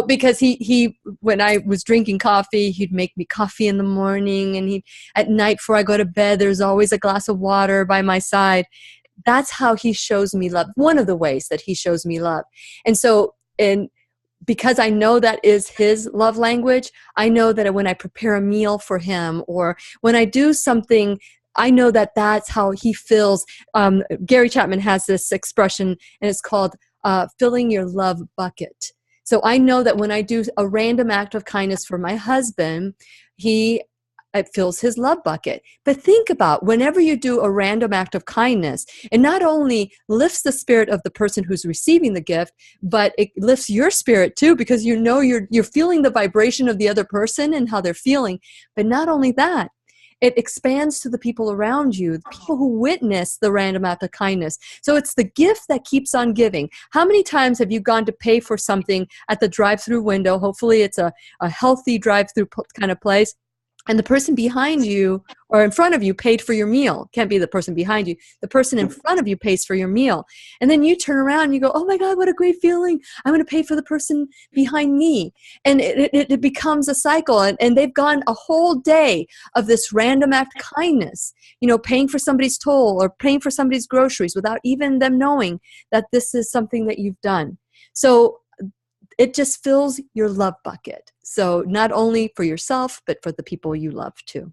Because he, when I was drinking coffee, he'd make me coffee in the morning, and at night before I go to bed, there's always a glass of water by my side. That's how he shows me love. One of the ways that he shows me love. And so, because I know that is his love language, I know that when I prepare a meal for him or when I do something, I know that that's how he feels. Gary Chapman has this expression, and it's called filling your love bucket. So I know that when I do a random act of kindness for my husband, it fills his love bucket. But think about whenever you do a random act of kindness, it not only lifts the spirit of the person who's receiving the gift, but it lifts your spirit too, because you're feeling the vibration of the other person and how they're feeling. But not only that, it expands to the people around you, the people who witness the random act of kindness. So it's the gift that keeps on giving. How many times have you gone to pay for something at the drive-through window? Hopefully it's a healthy drive-through kind of place. And the person behind you or in front of you paid for your meal. Can't be the person behind you. The person in front of you pays for your meal. And then you turn around and you go, oh my God, what a great feeling. I'm going to pay for the person behind me. And it becomes a cycle. And they've gone a whole day of this random act of kindness, paying for somebody's toll or paying for somebody's groceries without even them knowing that this is something that you've done. So it just fills your love bucket. So not only for yourself, but for the people you love too.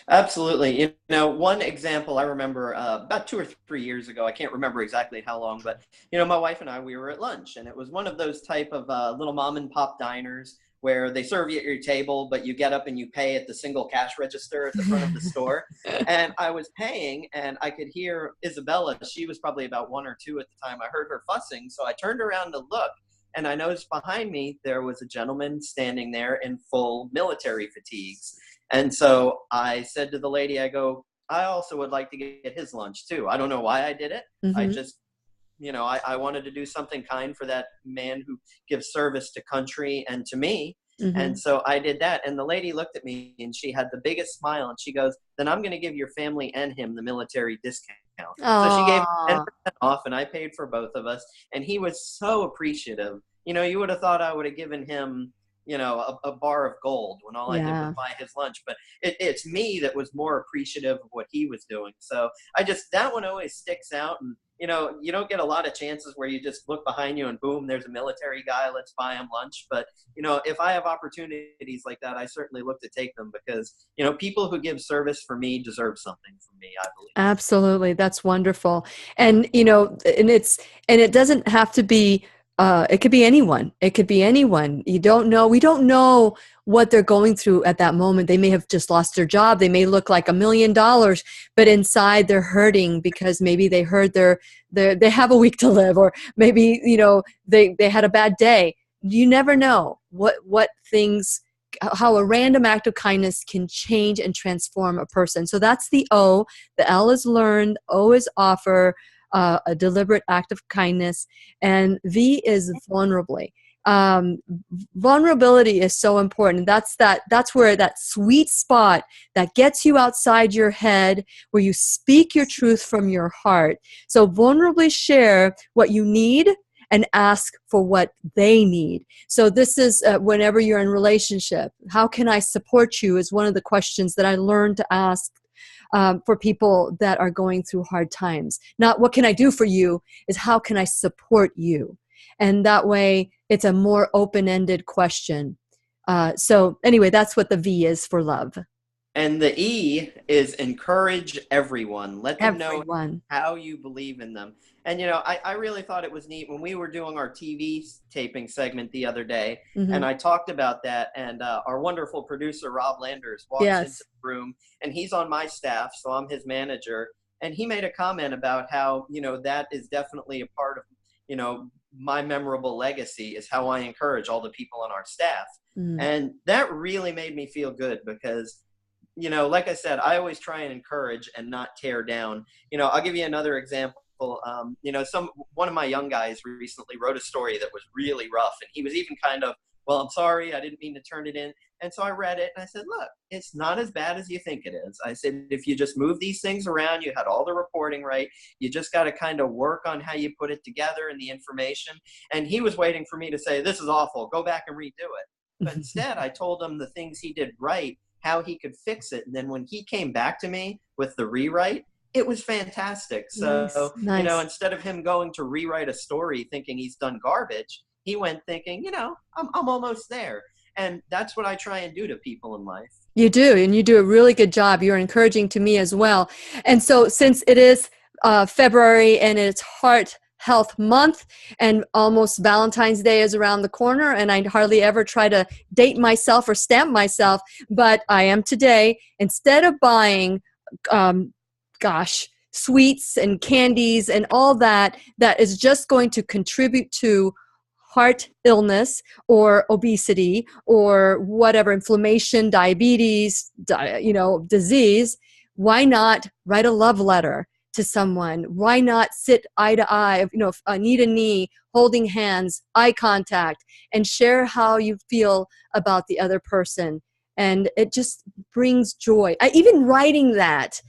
Absolutely. One example I remember about 2 or 3 years ago, I can't remember exactly how long, but, my wife and I, we were at lunch, and it was one of those type of little mom and pop diners where they serve you at your table, but you get up and you pay at the single cash register at the front of the store. And I was paying, and I could hear Isabella. She was probably about 1 or 2 at the time. I heard her fussing. So I turned around to look. And I noticed behind me, there was a gentleman standing there in full military fatigues. And so I said to the lady, I go, I also would like to get his lunch too. I don't know why I did it. Mm-hmm. I just, I wanted to do something kind for that man who gives service to country and to me. Mm-hmm. And so I did that. And the lady looked at me and she had the biggest smile and she goes, then I'm going to give your family and him the military discount. Aww. So she gave 10% off and I paid for both of us. And he was so appreciative. You would have thought I would have given him, a bar of gold when all I did was buy his lunch. But it's me that was more appreciative of what he was doing. So that one always sticks out. And, you don't get a lot of chances where you just look behind you and boom, there's a military guy, let's buy him lunch. But, if I have opportunities like that, I certainly look to take them because, people who give service for me deserve something from me, I believe. Absolutely. That's wonderful. And, and it doesn't have to be, it could be anyone. It could be anyone. You don't know. We don't know what they're going through at that moment. They may have just lost their job. They may look like $1 million, but inside they're hurting because maybe they heard they have a week to live, or maybe, they had a bad day. You never know how a random act of kindness can change and transform a person. So that's the O. The L is learn. O is offer. a deliberate act of kindness. And V is vulnerably. Vulnerability is so important. That's where that sweet spot that gets you outside your head, where you speak your truth from your heart. So vulnerably share what you need and ask for what they need. So this is whenever you're in relationship, how can I support you is one of the questions that I learned to ask for people that are going through hard times. Not what can I do for you, is how can I support you? And that way it's a more open-ended question. So anyway, that's what the V is for love. And the E is encourage everyone. Let them know Everyone. how you believe in them. And, you know, I really thought it was neat when we were doing our TV taping segment the other day, and I talked about that, and our wonderful producer, Rob Landers, walks into the room, and he's on my staff, so I'm his manager, and he made a comment about how, you know, that is definitely a part of, you know, my memorable legacy is how I encourage all the people on our staff. And that really made me feel good because, you know, like I said, I always try and encourage and not tear down. You know, I'll give you another example. You know, one of my young guys recently wrote a story that was really rough, and he was even kind of, well, I'm sorry, I didn't mean to turn it in. And so I read it, and I said, look, it's not as bad as you think it is. I said, if you just move these things around, you had all the reporting right. You just got to kind of work on how you put it together and the information. And he was waiting for me to say, this is awful, go back and redo it. But instead, I told him the things he did right, how he could fix it. And then when he came back to me with the rewrite, it was fantastic. So, Nice. you know, instead of him going to rewrite a story thinking he's done garbage, he went thinking, you know, I'm almost there. And that's what I try and do to people in life. You do, and you do a really good job. You're encouraging to me as well. And so since it is February and it's Heart Health Month, and almost Valentine's Day is around the corner, and I hardly ever try to date myself or stamp myself, but I am today. Instead of buying, sweets and candies and all that is just going to contribute to heart illness or obesity or whatever, inflammation, diabetes, disease, why not write a love letter to someone? Why not sit eye to eye, knee to knee, holding hands, eye contact, and share how you feel about the other person? And it just brings joy. Even writing that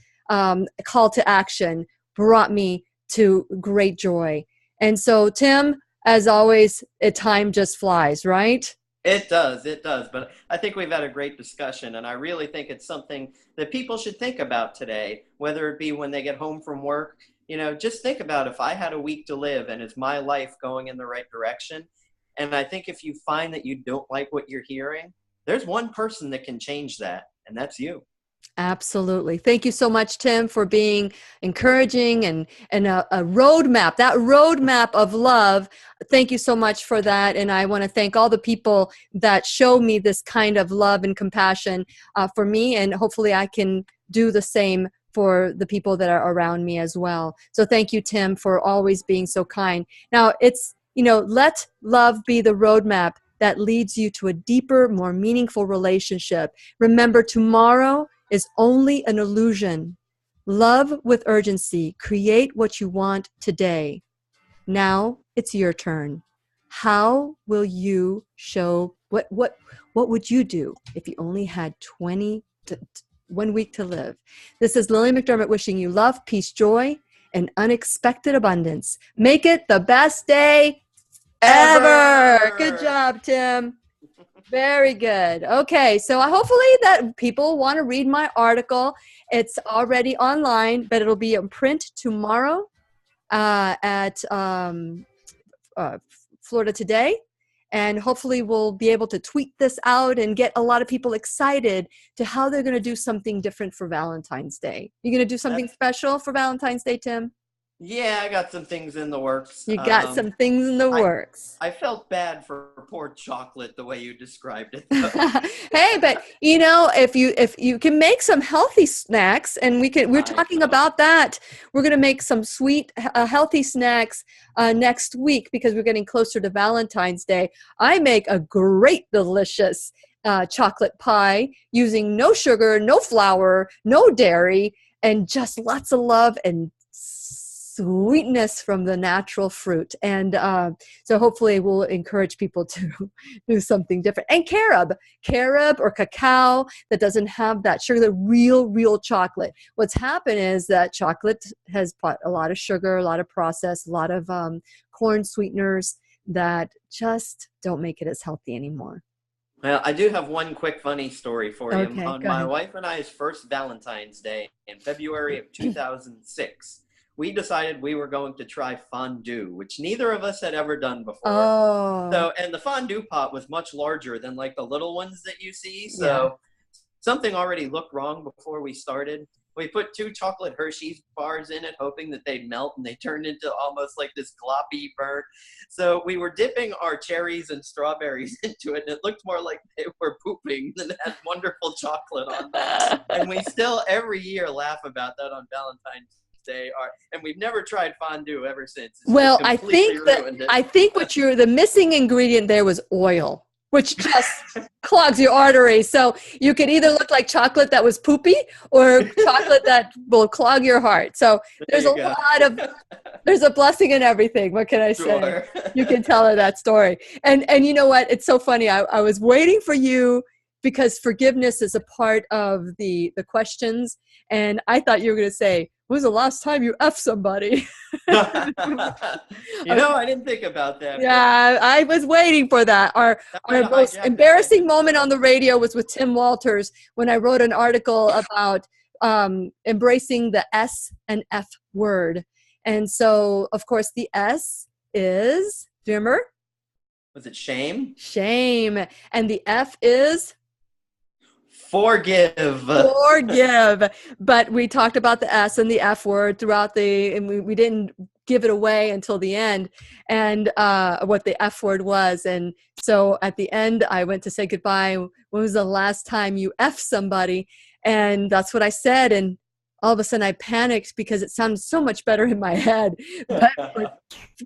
call to action brought me to great joy. And so, Tim, as always, time just flies, right? It does. But I think we've had a great discussion, and I really think it's something that people should think about today, whether it be when they get home from work. You know, just think about, if I had a week to live and is my life going in the right direction? And I think if you find that you don't like what you're hearing, there's one person that can change that, and that's you. Absolutely. Thank you so much, Tim, for being encouraging and a roadmap, that roadmap of love. Thank you so much for that. And I want to thank all the people that show me this kind of love and compassion for me. And hopefully I can do the same for the people that are around me as well. So thank you, Tim, for always being so kind. Now it's, let love be the roadmap that leads you to a deeper, more meaningful relationship. Remember, tomorrow is only an illusion. Love with urgency. Create what you want today. Now it's your turn. How will you show, what would you do if you only had 1 week to live? This is Lillian McDermott wishing you love, peace, joy, and unexpected abundance. Make it the best day ever. Good job, Tim. Very good. Okay, so hopefully that people want to read my article. It's already online, but it'll be in print tomorrow at Florida Today. And hopefully we'll be able to tweet this out and get a lot of people excited to how they're going to do something different for Valentine's Day. You going to do something special for Valentine's Day, Tim? Yeah, I got some things in the works. You got some things in the works. I felt bad for poor Chocolate the way you described it. Hey, but if you can make some healthy snacks, and we're talking about that. We're going to make some sweet, healthy snacks next week because we're getting closer to Valentine's Day. I make a great, delicious chocolate pie using no sugar, no flour, no dairy, and just lots of love and sweetness from the natural fruit. And so hopefully we'll encourage people to do something different. And carob or cacao that doesn't have that sugar, the real chocolate. What's happened is that chocolate has put a lot of sugar, a lot of processed, a lot of corn sweeteners that just don't make it as healthy anymore. Well, I do have one quick funny story for you. Okay, On go my ahead. wife and I's first Valentine's Day in February of 2006, we decided we were going to try fondue, which neither of us had ever done before. Oh, So, and the fondue pot was much larger than like the little ones that you see. So something already looked wrong before we started. We put 2 chocolate Hershey's bars in it, hoping that they'd melt, and they turned into almost like this gloppy burnt. So we were dipping our cherries and strawberries into it, and it looked more like they were pooping than it had wonderful chocolate on them. And we still every year laugh about that on Valentine's Day. And we've never tried fondue ever since. It's well, just I completely think ruined it. what the missing ingredient there was oil, which just clogs your arteries. So you could either look like chocolate that was poopy or chocolate that will clog your heart. So there's there's a blessing in everything. What can I say? Sure. You can tell her that story. And you know what? It's so funny. I was waiting for you because forgiveness is a part of the questions. And I thought you were going to say, when was the last time you F somebody? I didn't think about that. Yeah, I was waiting for that. Our most embarrassing moment on the radio was with Tim Walters when I wrote an article about embracing the S and F word. And so, of course, the S is, do you remember? Was it shame? Shame. And the F is? Forgive. But we talked about the S and the F word throughout and we didn't give it away until the end and what the F word was. And so at the end, I went to say goodbye. When was the last time you F somebody? And that's what I said. And all of a sudden I panicked because it sounded so much better in my head. But when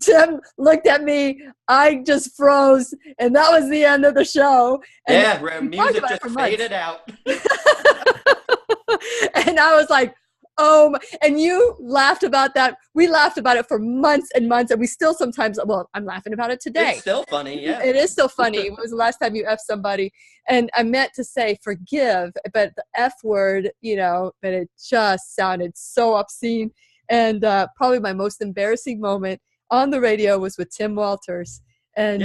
Tim looked at me, I just froze, and that was the end of the show. And music just faded out. And I was like, and you laughed about that. We laughed about it for months and months, and we still sometimes, I'm laughing about it today. It's still funny, yeah. It is still funny. When was the last time you F somebody? And I meant to say forgive, but the F word, but it just sounded so obscene. And probably my most embarrassing moment on the radio was with Tim Walters and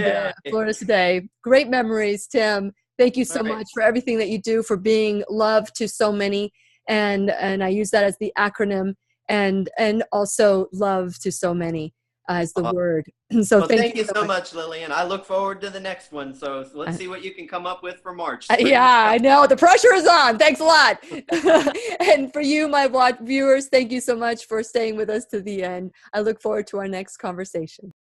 Florida Today. Great memories, Tim. Thank you so much for everything that you do, for being love to so many. And I use that as the acronym, and also love to so many as the word. So thank you so much, Lillian. I look forward to the next one. So let's see what you can come up with for March. I know. The pressure is on. Thanks a lot. And for you, my viewers, thank you so much for staying with us to the end. I look forward to our next conversation.